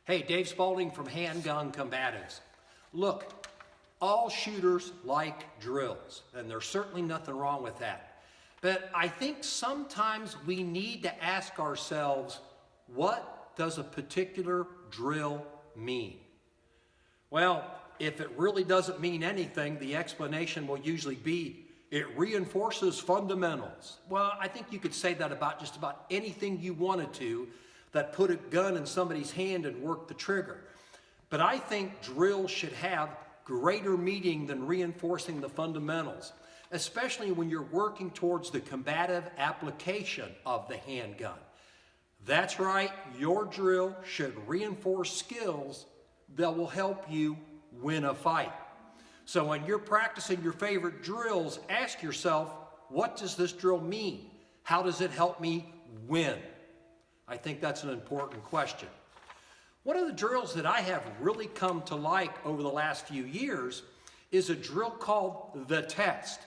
Hey, Dave Spaulding from Handgun Combatives. Look, all shooters like drills, and there's certainly nothing wrong with that. But I think sometimes we need to ask ourselves, what does a particular drill mean? Well, if it really doesn't mean anything, the explanation will usually be, it reinforces fundamentals. Well, I think you could say that about just about anything you wanted to that put a gun in somebody's hand and work the trigger. But I think drills should have greater meaning than reinforcing the fundamentals, especially when you're working towards the combative application of the handgun. That's right, your drill should reinforce skills that will help you win a fight. So when you're practicing your favorite drills, ask yourself, what does this drill mean? How does it help me win? I think that's an important question. One of the drills that I have really come to like over the last few years is a drill called The Test.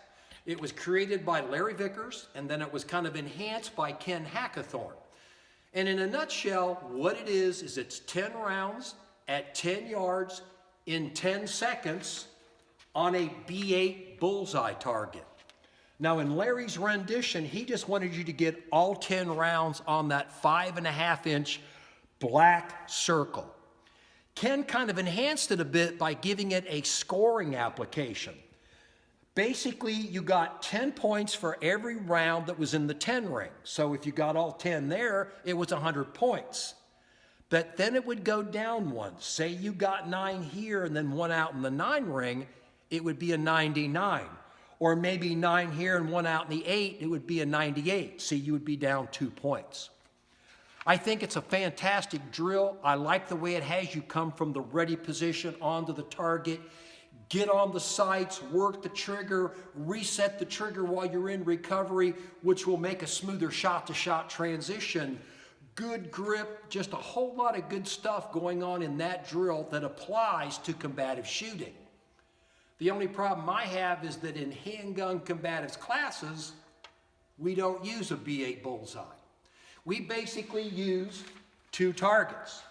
It was created by Larry Vickers, and then it was kind of enhanced by Ken Hackathorn. And in a nutshell, what it is it's 10 rounds at 10 yards in 10 seconds on a B8 bullseye target. Now in Larry's rendition, he just wanted you to get all 10 rounds on that 5.5-inch black circle. Ken kind of enhanced it a bit by giving it a scoring application. Basically, you got 10 points for every round that was in the 10 ring. So if you got all 10 there, it was 100 points. But then it would go down one. Say you got 9 here and then 1 out in the 9 ring, it would be a 99. Or maybe 9 here and 1 out in the 8, it would be a 98. See, you would be down 2 points. I think it's a fantastic drill. I like the way it has you come from the ready position onto the target, get on the sights, work the trigger, reset the trigger while you're in recovery, which will make a smoother shot-to-shot transition. Good grip, just a whole lot of good stuff going on in that drill that applies to combative shooting. The only problem I have is that in handgun combatives classes, we don't use a B8 bullseye. We basically use 2 targets.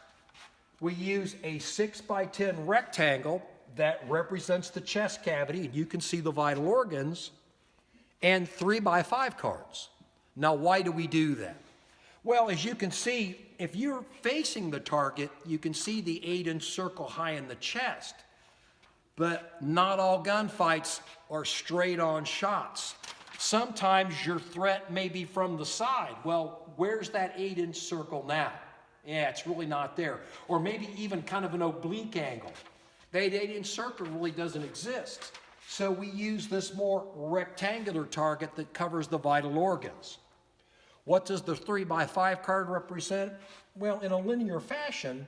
We use a 6x10 rectangle that represents the chest cavity, and you can see the vital organs, and 3x5 cards. Now, why do we do that? Well, as you can see, if you're facing the target, you can see the 8-inch circle high in the chest. But not all gunfights are straight-on shots. Sometimes your threat may be from the side. Well, where's that 8-inch circle now? Yeah, it's really not there. Or maybe even kind of an oblique angle. That 8-inch circle really doesn't exist. So we use this more rectangular target that covers the vital organs. What does the 3x5 card represent? Well, in a linear fashion,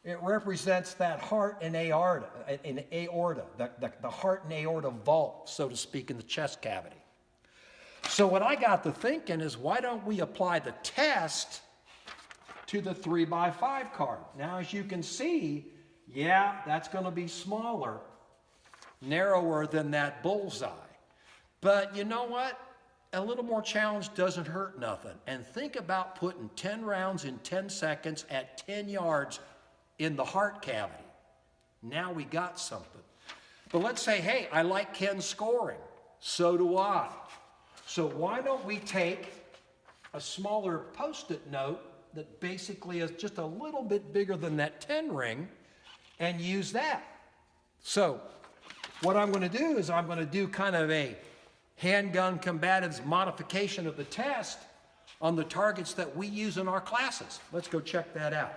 it represents that heart and aorta, the heart and aorta vault, so to speak, in the chest cavity. So what I got to thinking is, why don't we apply the test to the 3x5 card? Now, as you can see, yeah, that's going to be smaller, narrower than that bullseye. But you know what? A little more challenge doesn't hurt nothing. And think about putting 10 rounds in 10 seconds at 10 yards in the heart cavity. Now we got something. But let's say, hey, I like Ken's scoring. So do I. So why don't we take a smaller Post-it note that basically is just a little bit bigger than that 10 ring and use that. So what I'm going to do is I'm going to do kind of a handgun combatives modification of the test on the targets that we use in our classes. Let's go check that out.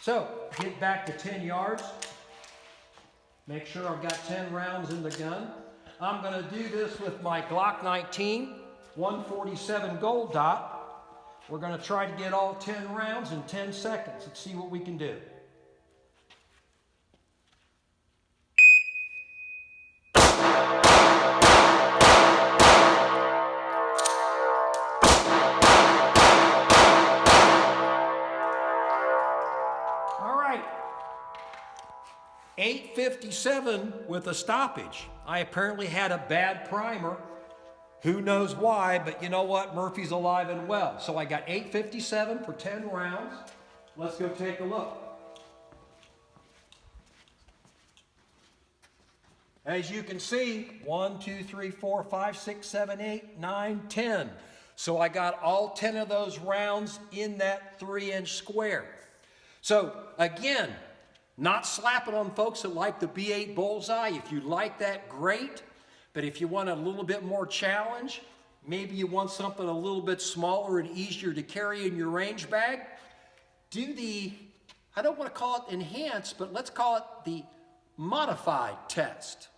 So, get back to 10 yards. Make sure I've got 10 rounds in the gun. I'm going to do this with my Glock 19 147 Gold Dot. We're going to try to get all 10 rounds in 10 seconds. Let's see what we can do. All right. 857 with a stoppage. I apparently had a bad primer. Who knows why, but you know what? Murphy's alive and well. So I got 857 for 10 rounds. Let's go take a look. As you can see, 1, 2, 3, 4, 5, 6, 7, 8, 9, 10. So I got all 10 of those rounds in that 3-inch square. So again, not slapping on folks that like the B8 Bullseye. If you like that, great. But if you want a little bit more challenge, maybe you want something a little bit smaller and easier to carry in your range bag, do the, I don't want to call it enhanced, but let's call it the modified test.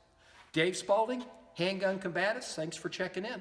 Dave Spaulding, Handgun Combatives, thanks for checking in.